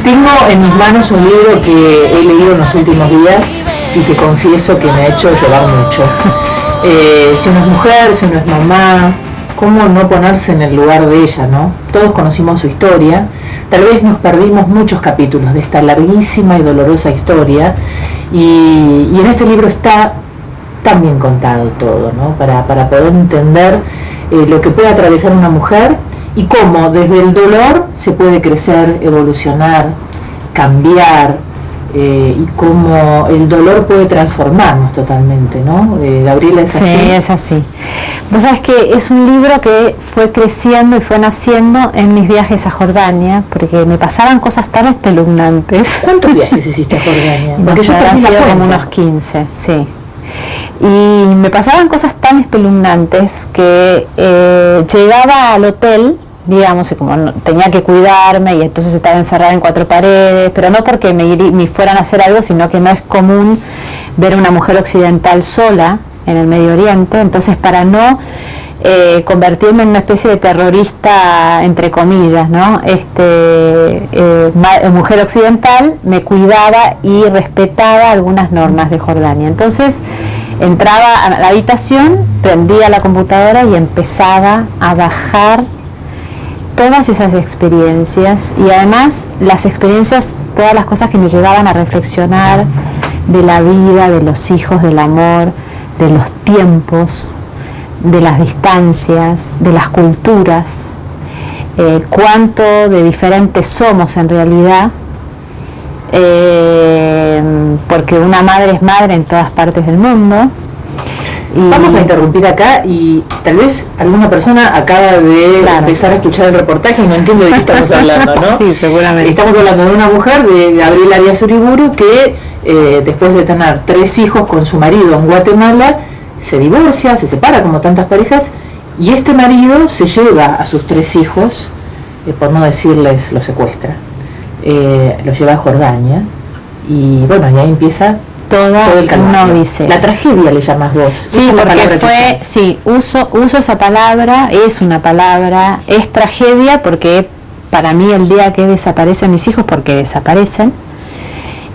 Tengo en mis manos un libro que he leído en los últimos días y que confieso que me ha hecho llorar mucho. Si uno es mujer, si uno es mamá, ¿cómo no ponerse en el lugar de ella, no? Todos conocimos su historia, tal vez nos perdimos muchos capítulos de esta larguísima y dolorosa historia y en este libro está tan bien contado todo, ¿no? Para poder entender lo que puede atravesar una mujer y cómo desde el dolor se puede crecer, evolucionar, cambiar, y cómo el dolor puede transformarnos totalmente, ¿no? Gabriela, ¿es así? Sí, es así. Vos sabés que es un libro que fue creciendo y fue naciendo en mis viajes a Jordania, porque me pasaban cosas tan espeluznantes. ¿Cuántos viajes hiciste a Jordania? Porque yo han sido como unos 15, sí. Y me pasaban cosas tan espeluznantes que llegaba al hotel, digamos, y como tenía que cuidarme y entonces estaba encerrada en 4 paredes, pero no porque me fueran a hacer algo, sino que no es común ver a una mujer occidental sola en el Medio Oriente, entonces para no convertirme en una especie de terrorista, entre comillas, ¿no? Mujer occidental, me cuidaba y respetaba algunas normas de Jordania. Entonces entraba a la habitación, prendía la computadora y empezaba a bajar todas esas experiencias y además las experiencias, todas las cosas que me llevaban a reflexionar de la vida, de los hijos, del amor, de los tiempos, de las distancias, de las culturas, cuánto de diferentes somos en realidad, porque una madre es madre en todas partes del mundo. Y vamos a interrumpir acá y tal vez alguna persona acaba de empezar a escuchar el reportaje y no entiende de qué estamos hablando, ¿no? Sí, seguramente. Estamos hablando de una mujer, de Gabriela Arias Uriburu, que después de tener 3 hijos con su marido en Guatemala, se divorcia, se separa como tantas parejas, y este marido se lleva a sus 3 hijos, por no decirles los secuestra, los lleva a Jordania, y bueno, y ahí empieza todo el camino. La tragedia le llamas vos. Sí, porque fue, sí, uso esa palabra, es una palabra, es tragedia porque para mí el día que desaparecen mis hijos, porque desaparecen,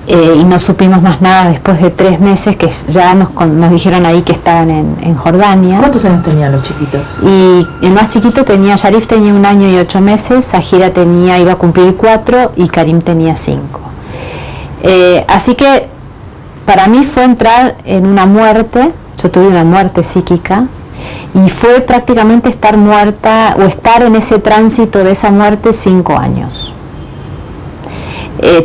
y no supimos más nada después de 3 meses que ya nos dijeron ahí que estaban en Jordania. ¿Cuántos años tenían los chiquitos? Y el más chiquito Sharif tenía 1 año y 8 meses, Zahira iba a cumplir 4 y Karim tenía 5. Así que para mí fue entrar en una muerte, yo tuve una muerte psíquica, y fue prácticamente estar muerta o estar en ese tránsito de esa muerte 5 años.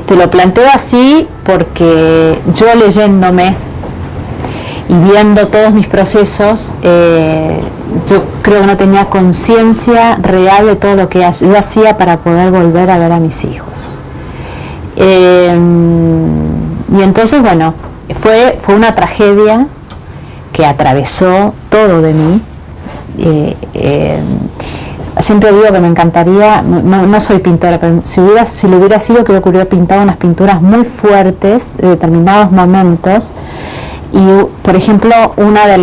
Te lo planteo así porque yo leyéndome y viendo todos mis procesos, yo creo que no tenía conciencia real de todo lo que yo hacía para poder volver a ver a mis hijos. Y entonces, bueno, fue una tragedia que atravesó todo de mí. Siempre digo que me encantaría, no soy pintora, pero si lo hubiera sido, creo que hubiera pintado unas pinturas muy fuertes de determinados momentos. Y por ejemplo, una de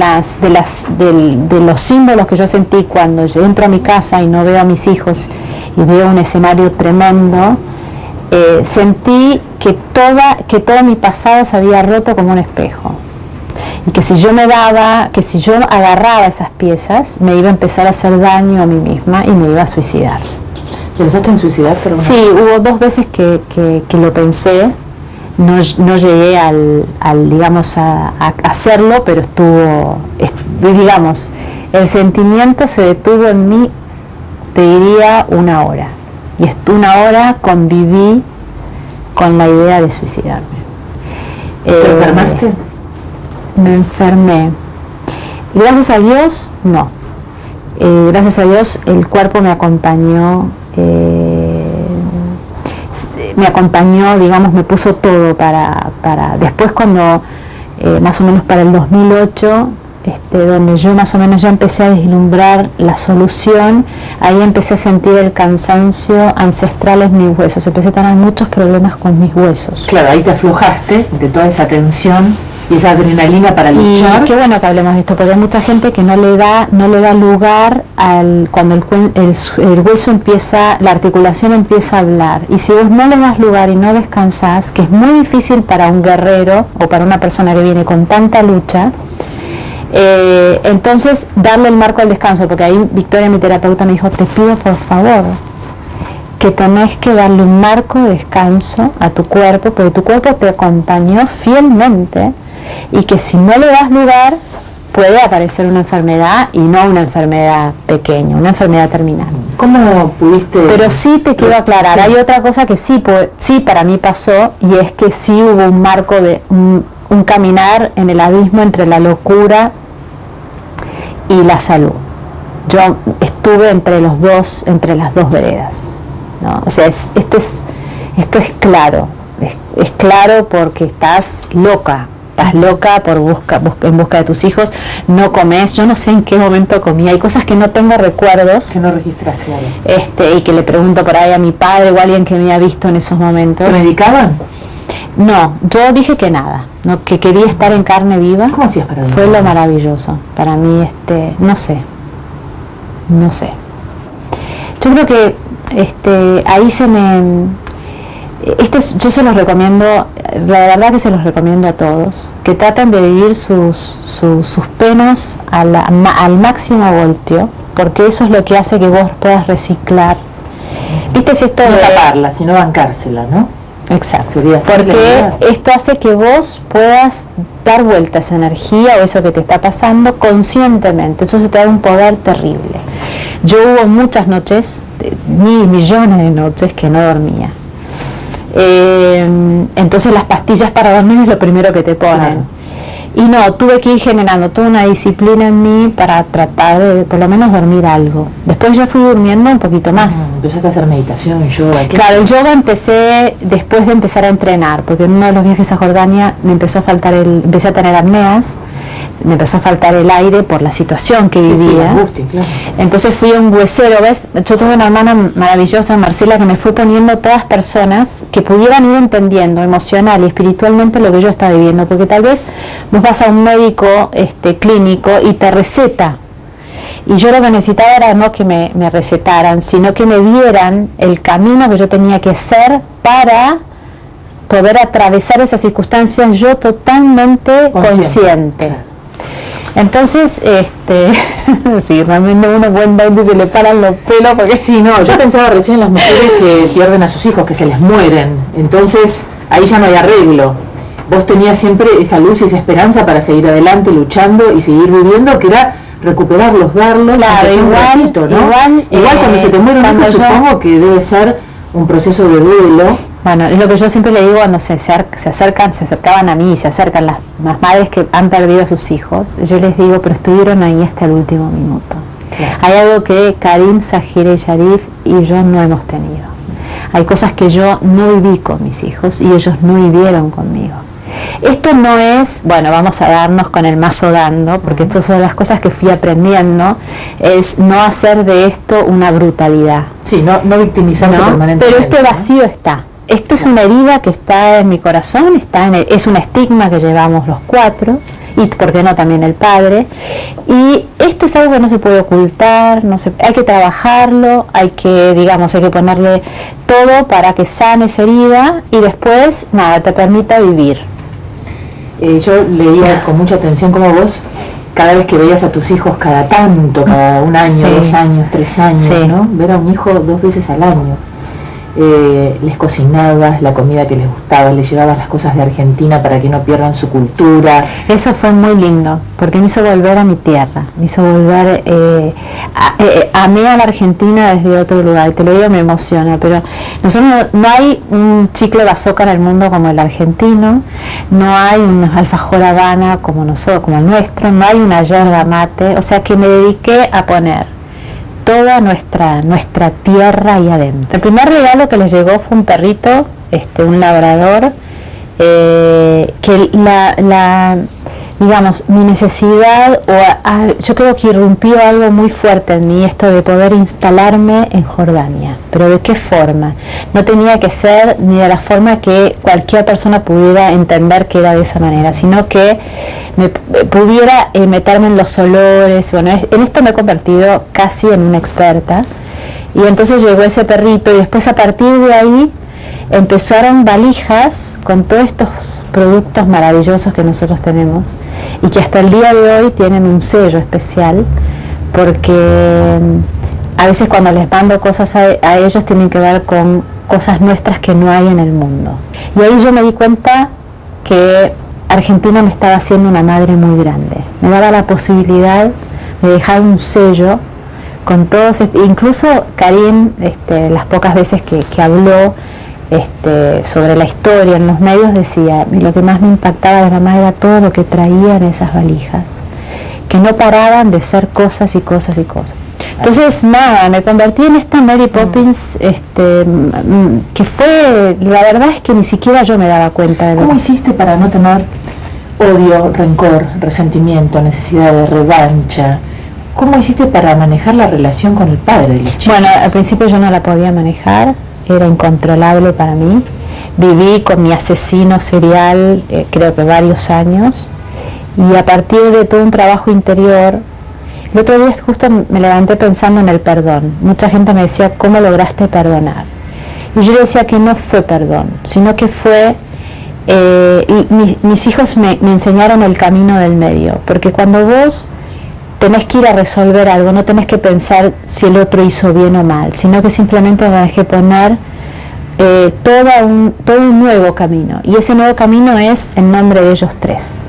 los símbolos que yo sentí cuando yo entro a mi casa y no veo a mis hijos y veo un escenario tremendo, sentí que todo mi pasado se había roto como un espejo, y que si yo agarraba esas piezas me iba a empezar a hacer daño a mí misma y me iba a suicidar. ¿Pensaste en suicidar? Sí, hubo 2 veces que lo pensé, no llegué digamos a hacerlo, pero digamos, el sentimiento se detuvo en mí, te diría 1 hora. Y 1 hora conviví con la idea de suicidarme. ¿Te enfermaste? Me enfermé. Gracias a Dios, no. Gracias a Dios el cuerpo me acompañó, digamos, me puso todo para después cuando, más o menos para el 2008, donde yo más o menos ya empecé a vislumbrar la solución, ahí empecé a sentir el cansancio ancestral en mis huesos, empecé a tener muchos problemas con mis huesos. Claro, ahí te aflojaste de toda esa tensión y esa adrenalina para luchar. Y qué bueno que hablemos de esto, porque hay mucha gente que no le da lugar cuando el hueso empieza, la articulación empieza a hablar. Y si vos no le das lugar y no descansás, que es muy difícil para un guerrero o para una persona que viene con tanta lucha, entonces darle el marco al descanso, porque ahí Victoria, mi terapeuta, me dijo, te pido por favor que tenés que darle un marco de descanso a tu cuerpo, porque tu cuerpo te acompañó fielmente, y que si no le das lugar puede aparecer una enfermedad, y no una enfermedad pequeña, una enfermedad terminal. ¿Cómo pudiste? Pero sí te quiero aclarar, sí. Hay otra cosa que sí para mí pasó, y es que sí hubo un marco de un caminar en el abismo entre la locura y la salud. Yo estuve entre las dos veredas, ¿no? O sea, esto es claro, es claro, porque estás loca en busca de tus hijos, no comes, yo no sé en qué momento comí, hay cosas que no tengo recuerdos, que no registras, claro. Y que le pregunto por ahí a mi padre o a alguien que me ha visto en esos momentos. ¿Te medicaban? No, yo dije que nada, no, que quería estar en carne viva. ¿Cómo hacías para dormir? Fue lo maravilloso, para mí, no sé. Yo creo que ahí yo se los recomiendo, la verdad que se los recomiendo a todos, que traten de vivir sus penas al máximo voltio, porque eso es lo que hace que vos puedas reciclar. ¿Viste? Si esto no taparla, sino bancársela, ¿no? Exacto, porque esto hace que vos puedas dar vuelta a esa energía o eso que te está pasando conscientemente, entonces te da un poder terrible. Yo hubo muchas noches, millones de noches que no dormía. Entonces las pastillas para dormir es lo primero que te ponen. Claro. Y no, tuve que ir generando toda una disciplina en mí para tratar de por lo menos dormir algo. Después ya fui durmiendo un poquito más. Empezaste a hacer meditación, yoga. Claro, el yoga empecé después de empezar a entrenar, porque en uno de los viajes a Jordania me empezó a faltar empecé a tener apneas, me empezó a faltar el aire por la situación que vivía. Sí, angustia, claro. Entonces fui a un huesero, ¿ves? Yo tuve una hermana maravillosa, Marcela, que me fue poniendo todas personas que pudieran ir entendiendo emocional y espiritualmente lo que yo estaba viviendo, porque tal vez vos vas a un médico clínico y te receta, y yo lo que necesitaba era no que me recetaran, sino que me dieran el camino que yo tenía que hacer para poder atravesar esas circunstancias yo totalmente consciente. Entonces, sí, realmente uno cuenta y se le paran los pelos, porque sí, no, yo pensaba recién en las mujeres que pierden a sus hijos, que se les mueren, entonces ahí ya no hay arreglo. Vos tenías siempre esa luz y esa esperanza para seguir adelante, luchando y seguir viviendo, que era recuperarlos, verlos, claro, igual, ¿no? Igual cuando se te muere un hijo, supongo que debe ser un proceso de duelo. Bueno, es lo que yo siempre le digo cuando se acercaban a mí y se acercan las madres que han perdido a sus hijos, yo les digo, pero estuvieron ahí hasta el último minuto. Claro. Hay algo que Karim, Zahira y Sharif y yo no hemos tenido. Hay cosas que yo no viví con mis hijos y ellos no vivieron conmigo. Esto no es, bueno, vamos a darnos con el mazo dando, porque estas son las cosas que fui aprendiendo, es no hacer de esto una brutalidad. Sí, no victimizarse permanentemente. Pero este vacío está. Esto es una herida que está en mi corazón, es un estigma que llevamos los cuatro, y por qué no también el padre, y esto es algo que no se puede ocultar, hay que trabajarlo, hay que ponerle todo para que sane esa herida y después, te permita vivir. Yo leía con mucha atención como vos, cada vez que veías a tus hijos cada un año, 2 años, 3 años, ¿no? Ver a un hijo 2 veces al año. Les cocinabas la comida que les gustaba, les llevabas las cosas de Argentina para que no pierdan su cultura. Eso fue muy lindo, porque me hizo volver a mi tierra, me hizo volver, amé a la Argentina desde otro lugar, te lo digo, me emociona, pero nosotros no hay un chicle bazooka en el mundo como el argentino, no hay un alfajor Habana como nosotros, como el nuestro, no hay una yerba mate, o sea que me dediqué a poner toda nuestra tierra ahí adentro. El primer regalo que les llegó fue un perrito, un labrador, que digamos, mi necesidad, yo creo que irrumpió algo muy fuerte en mí, esto de poder instalarme en Jordania. ¿Pero de qué forma? No tenía que ser ni de la forma que cualquier persona pudiera entender que era de esa manera, sino que me pudiera meterme en los olores. Bueno, en esto me he convertido casi en una experta. Y entonces llegó ese perrito y después a partir de ahí empezaron valijas con todos estos productos maravillosos que nosotros tenemos y que hasta el día de hoy tienen un sello especial, porque a veces cuando les mando cosas a ellos tienen que ver con cosas nuestras que no hay en el mundo. Y ahí yo me di cuenta que Argentina me estaba haciendo una madre muy grande, me daba la posibilidad de dejar un sello con todos, incluso Karim, las pocas veces que habló sobre la historia en los medios, decía, y lo que más me impactaba de mamá era todo lo que traía en esas valijas, que no paraban de ser cosas y cosas y cosas. Entonces nada, me convertí en esta Mary Poppins, que fue, la verdad es que ni siquiera yo me daba cuenta de ¿Cómo hiciste para no tener odio, rencor, resentimiento, necesidad de revancha? ¿Cómo hiciste para manejar la relación con el padre de los chicos? Bueno, al principio yo no la podía manejar, era incontrolable para mí. Viví con mi asesino serial creo que varios años, y a partir de todo un trabajo interior, el otro día justo me levanté pensando en el perdón. Mucha gente me decía, ¿cómo lograste perdonar? Y yo le decía que no fue perdón, sino que fue, mis hijos me enseñaron el camino del medio, porque cuando vos tenés que ir a resolver algo, no tenés que pensar si el otro hizo bien o mal, sino que simplemente tenés que poner todo un nuevo camino, y ese nuevo camino es en nombre de ellos tres.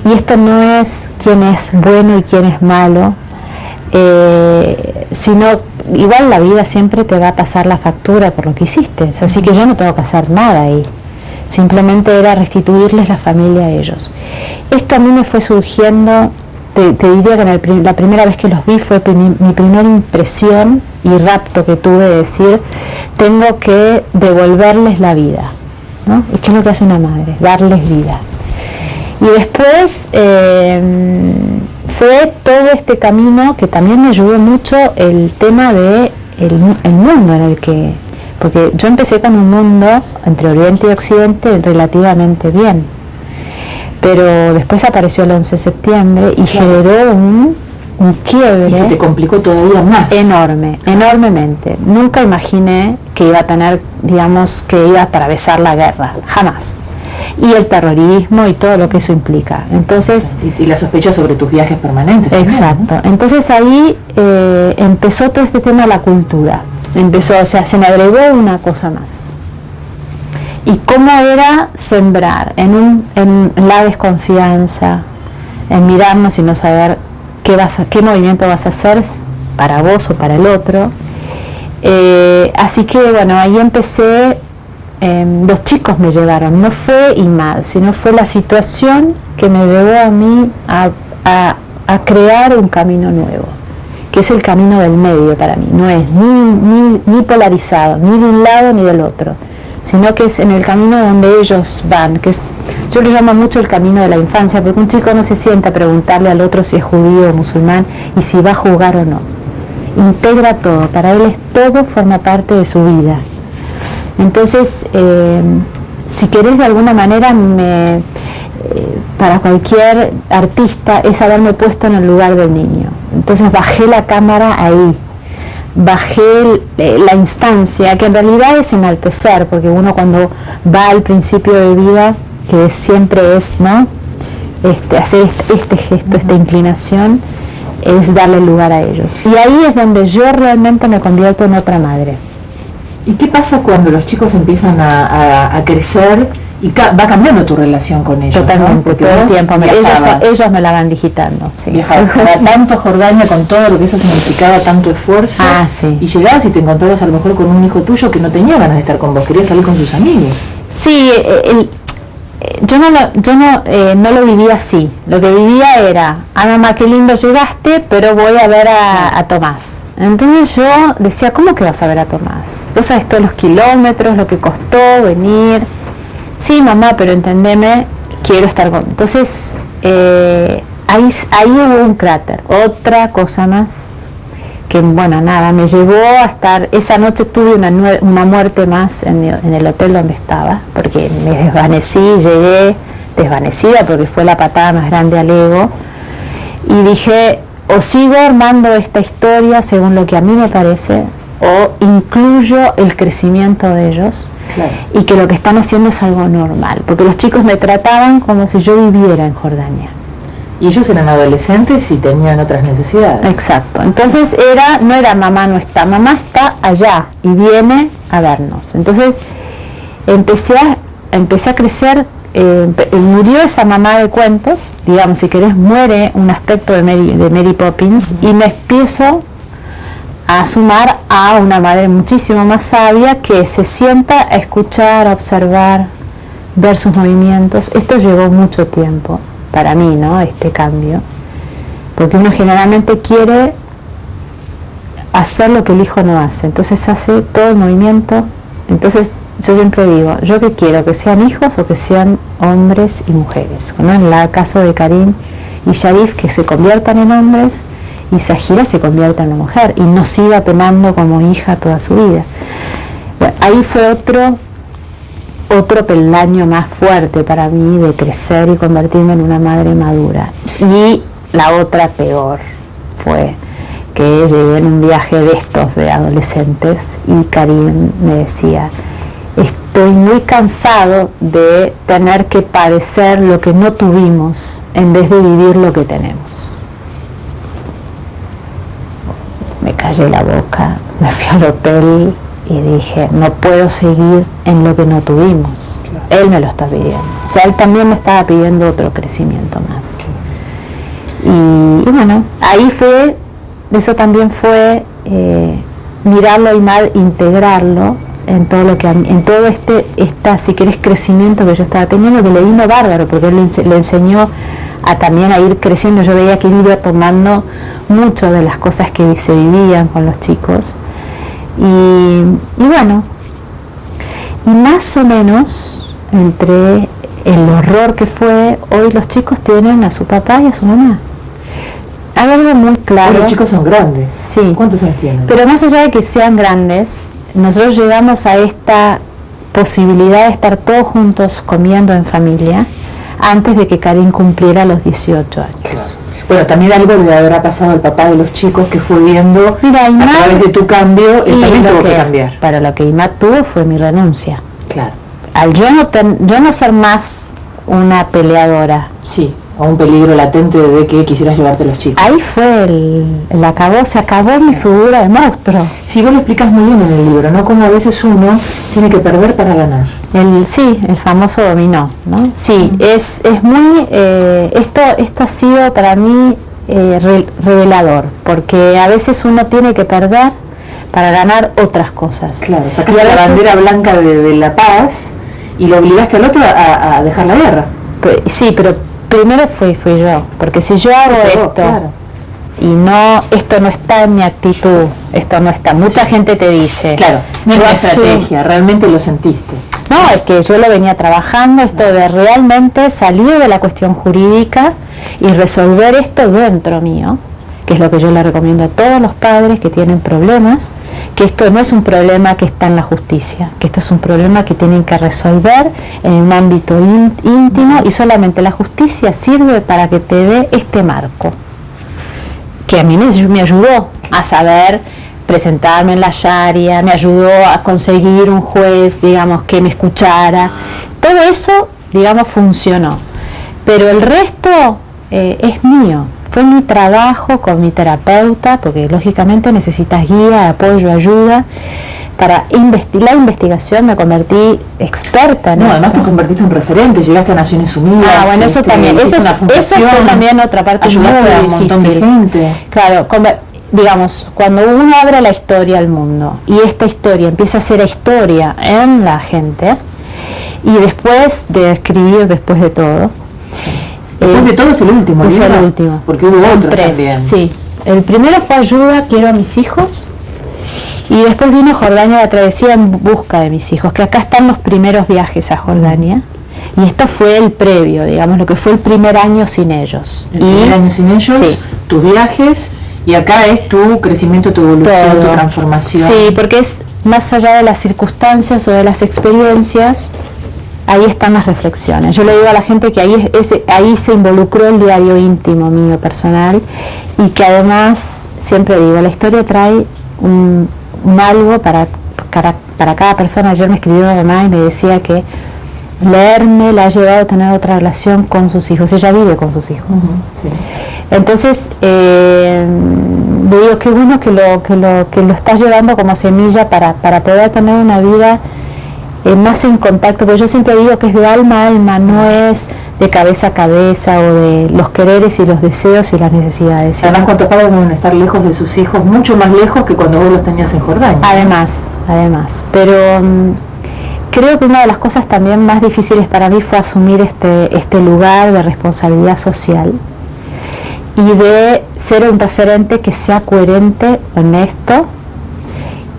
Y esto no es quién es bueno y quién es malo, sino igual la vida siempre te va a pasar la factura por lo que hiciste, así que yo no tengo que hacer nada ahí, simplemente era restituirles la familia a ellos. Esto a mí me fue surgiendo. Te diría que la primera vez que los vi fue mi primera impresión y rapto que tuve de decir, tengo que devolverles la vida, ¿no? ¿Y qué es lo que hace una madre? Darles vida. Y después fue todo este camino que también me ayudó mucho el tema de el mundo en el que, porque yo empecé con un mundo entre Oriente y Occidente relativamente bien, pero después apareció el 11 de septiembre y generó un quiebre. Y se te complicó todavía más. Enorme, enormemente. Nunca imaginé que iba a tener, digamos, que iba a atravesar la guerra, jamás. Y el terrorismo y todo lo que eso implica. Entonces, y la sospecha sobre tus viajes permanentes. Exacto. También, ¿no? Entonces ahí empezó todo este tema de la cultura. O sea, se me agregó una cosa más. Y cómo era sembrar en la desconfianza, en mirarnos y no saber qué movimiento vas a hacer para vos o para el otro. Así que bueno, ahí empecé, los chicos me llevaron, no fue Imad, sino fue la situación que me llevó a mí a crear un camino nuevo, que es el camino del medio para mí. No es ni polarizado, ni de un lado ni del otro, sino que es en el camino donde ellos van, que es, yo lo llamo mucho el camino de la infancia, porque un chico no se sienta a preguntarle al otro si es judío o musulmán y si va a jugar o no. Integra todo, para él todo forma parte de su vida. Entonces, si querés de alguna manera, para cualquier artista es haberme puesto en el lugar del niño. Entonces bajé la cámara ahí. Bajé la instancia, que en realidad es enaltecer, porque uno cuando va al principio de vida, que siempre es, ¿no? Hacer este gesto, esta inclinación, es darle lugar a ellos. Y ahí es donde yo realmente me convierto en otra madre. ¿Y qué pasa cuando los chicos empiezan a crecer y va cambiando tu relación con ellos? Totalmente, ¿no? Porque todo el tiempo. Ellos me la van digitando. Sí. Viajabas tanto a Jordania con todo lo que eso significaba, tanto esfuerzo. Sí. Y llegabas y te encontrabas a lo mejor con un hijo tuyo que no tenía ganas de estar con vos, quería salir con sus amigos. Sí, yo no lo vivía así. Lo que vivía era, mamá, qué lindo llegaste, pero voy a ver a Tomás. Entonces yo decía, ¿cómo que vas a ver a Tomás? Vos sabés todos los kilómetros, lo que costó venir. Sí, mamá, pero entendeme, quiero estar con... Entonces, ahí hubo un cráter, otra cosa más que, bueno, nada, me llevó a estar, esa noche tuve una muerte más en el hotel donde estaba, porque me desvanecí, llegué desvanecida porque fue la patada más grande al ego, y dije, o sigo armando esta historia según lo que a mí me parece, o incluyo el crecimiento de ellos, claro, y que lo que están haciendo es algo normal, porque los chicos me trataban como si yo viviera en Jordania. Y ellos eran adolescentes y tenían otras necesidades. Exacto. Entonces no era mamá no está, mamá está allá y viene a vernos. Entonces empecé a crecer, murió esa mamá de cuentos, digamos, si querés, muere un aspecto de Mary Poppins, y me empiezo a sumar a una madre muchísimo más sabia que se sienta a escuchar, a observar, ver sus movimientos. Esto llevó mucho tiempo para mí, ¿no? Este cambio, porque uno generalmente quiere hacer lo que el hijo no hace, entonces hace todo el movimiento. Entonces yo siempre digo, yo que quiero que sean hijos o que sean hombres y mujeres, ¿no? En el caso de Karim y Sharif, que se conviertan en hombres y Sahira se convierta en una mujer y no siga penando como hija toda su vida. Bueno, ahí fue otro peldaño más fuerte para mí de crecer y convertirme en una madre madura. Y la otra peor fue que llegué en un viaje de estos de adolescentes y Karim me decía, estoy muy cansado de tener que padecer lo que no tuvimos en vez de vivir lo que tenemos. Me callé la boca, me fui al hotel y dije, no puedo seguir en lo que no tuvimos. Claro. Él me lo está pidiendo. O sea, él también me estaba pidiendo otro crecimiento más. Y bueno, ahí fue, eso también fue mirarlo y mal, integrarlo en todo lo que, en todo si querés, crecimiento que yo estaba teniendo, que le vino bárbaro, porque él le enseñó también a ir creciendo. Yo veía que él iba tomando mucho de las cosas que se vivían con los chicos. Y bueno, y más o menos entre el horror que fue, hoy los chicos tienen a su papá y a su mamá. Hay algo muy claro. Hoy los chicos son grandes. Sí. ¿Cuántos años tienen? Pero más allá de que sean grandes, nosotros llegamos a esta posibilidad de estar todos juntos comiendo en familia antes de que Karim cumpliera los 18 años. Claro. Bueno, también algo le habrá pasado al papá de los chicos que fue viendo, mira, Imad, a través de tu cambio, él también tuvo que cambiar. Para lo que Imad tuvo fue mi renuncia. Claro. Al yo no ser más una peleadora. Sí, a un peligro latente de que quisieras llevarte a los chicos. Ahí fue se acabó mi figura de monstruo. Sí, vos lo explicas muy bien en el libro, ¿no? Como a veces uno tiene que perder para ganar. El famoso dominó, ¿no? Sí, es muy, esto ha sido para mí revelador, porque a veces uno tiene que perder para ganar otras cosas. Claro, sacaste la bandera blanca de la paz y lo obligaste al otro a dejar la guerra. Pues, sí, pero primero fui yo, porque si yo hago esto, claro, y esto no está en mi actitud, esto no está, mucha gente te dice, claro, no es una estrategia, realmente lo sentiste. No, es que yo lo venía trabajando, esto de realmente salir de la cuestión jurídica y resolver esto dentro mío, que es lo que yo le recomiendo a todos los padres que tienen problemas, que esto no es un problema que está en la justicia, que esto es un problema que tienen que resolver en un ámbito íntimo, y solamente la justicia sirve para que te dé este marco, que a mí me ayudó a saber presentarme en la Sharia, me ayudó a conseguir un juez, digamos, que me escuchara. Todo eso, digamos, funcionó. Pero el resto es mío. Fue mi trabajo con mi terapeuta, porque lógicamente necesitas guía, apoyo, ayuda. Para la investigación me convertí experta. No, además te convertiste en referente, llegaste a Naciones Unidas. Ah, bueno, eso también. Eso fue también otra parte muy difícil. A un montón de gente. Claro, digamos, cuando uno abre la historia al mundo y esta historia empieza a ser historia en la gente, y después de escribir después de todo. Después de todo es el último. Es el último. Porque hubo otros también. Sí. El primero fue Ayuda, quiero a mis hijos. Y después vino Jordania, la travesía en busca de mis hijos, que acá están los primeros viajes a Jordania. Y esto fue el previo, digamos, lo que fue el primer año sin ellos. El primer año sin ellos, sí, tus viajes, y acá es tu crecimiento, tu evolución, todo, tu transformación. Sí, porque es más allá de las circunstancias o de las experiencias, ahí están las reflexiones. Yo le digo a la gente que ahí se involucró el diario íntimo mío, personal, y que además, siempre digo, la historia trae un algo para cada persona. Ayer me escribió mi mamá y me decía que leerme la ha llevado a tener otra relación con sus hijos. Ella vive con sus hijos. Sí. Entonces, le digo qué bueno que lo está llevando como semilla para poder tener una vida más en contacto, porque yo siempre digo que es de alma a alma, no es de cabeza a cabeza o de los quereres y los deseos y las necesidades. Además, ¿cuántos padres deben estar lejos de sus hijos? Mucho más lejos que cuando vos los tenías en Jordania. Además, pero creo que una de las cosas también más difíciles para mí fue asumir este lugar de responsabilidad social y de ser un referente que sea coherente, honesto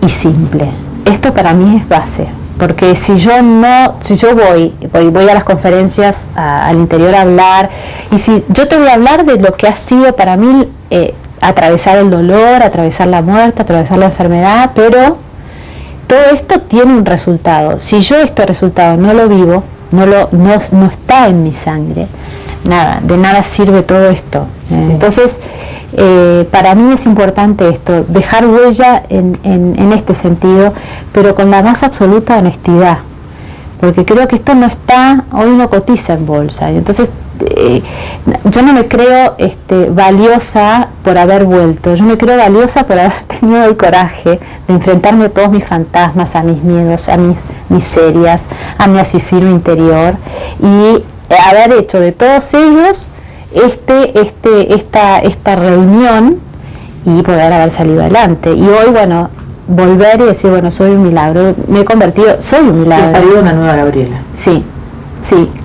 y simple. Esto para mí es base. Porque si yo voy a las conferencias al interior a hablar, y si yo te voy a hablar de lo que ha sido para mí atravesar el dolor, atravesar la muerte, atravesar la enfermedad, pero todo esto tiene un resultado. Si yo este resultado no lo vivo, no está en mi sangre, de nada sirve todo esto. Sí. Entonces, para mí es importante esto, dejar huella en este sentido, pero con la más absoluta honestidad, porque creo que esto hoy no cotiza en bolsa. Entonces, yo no me creo valiosa por haber vuelto, yo me creo valiosa por haber tenido el coraje de enfrentarme a todos mis fantasmas, a mis miedos, a mis miserias, a mi asesino interior, y haber hecho de todos ellos esta reunión y poder haber salido adelante. Y hoy, bueno, volver y decir, bueno, soy un milagro, me he convertido, soy un milagro. Has parido una nueva Gabriela. Sí,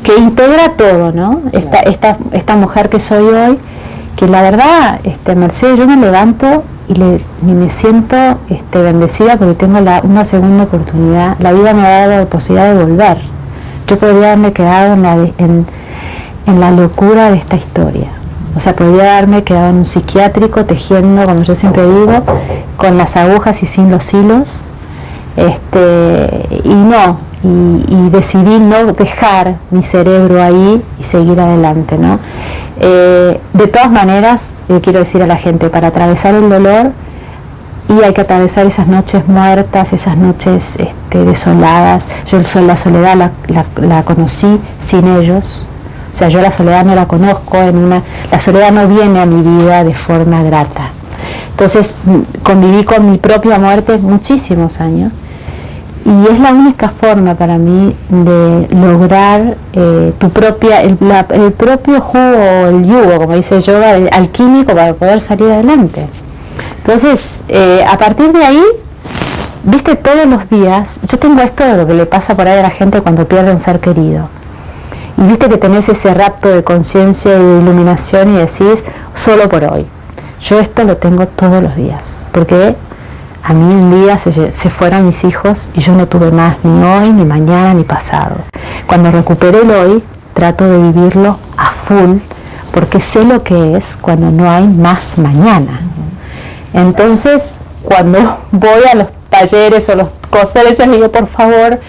que integra todo, ¿no? Esta mujer que soy hoy, que la verdad, Mercedes, yo me levanto y me siento bendecida porque tengo una segunda oportunidad. La vida me ha dado la posibilidad de volver. Yo podría haberme quedado en la locura de esta historia. O sea, podría haberme quedado en un psiquiátrico tejiendo, como yo siempre digo, con las agujas y sin los hilos. Y decidí no dejar mi cerebro ahí y seguir adelante, ¿no? De todas maneras, quiero decir a la gente, para atravesar el dolor, y hay que atravesar esas noches muertas, esas noches desoladas. Yo la soledad la conocí sin ellos. O sea, yo la soledad no la conozco, la soledad no viene a mi vida de forma grata. Entonces, conviví con mi propia muerte muchísimos años, y es la única forma para mí de lograr el propio jugo o el yugo, como dice yoga, alquímico, para poder salir adelante. Entonces, a partir de ahí, viste, todos los días, yo tengo esto de lo que le pasa por ahí a la gente cuando pierde un ser querido. Y viste que tenés ese rapto de conciencia y de iluminación y decís, solo por hoy. Yo esto lo tengo todos los días, porque a mí un día se fueron mis hijos y yo no tuve más ni hoy, ni mañana, ni pasado. Cuando recupero el hoy, trato de vivirlo a full, porque sé lo que es cuando no hay más mañana. Entonces, cuando voy a los talleres o las conferencias, digo, por favor,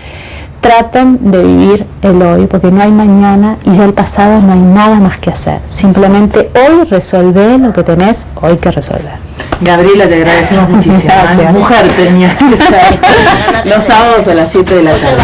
traten de vivir el hoy, porque no hay mañana y ya el pasado no hay nada más que hacer. Simplemente hoy resolvé lo que tenés hoy que resolver. Gabriela, te agradecemos muchísimo. Mujer tenías que ser los sábados a las 7 de la tarde.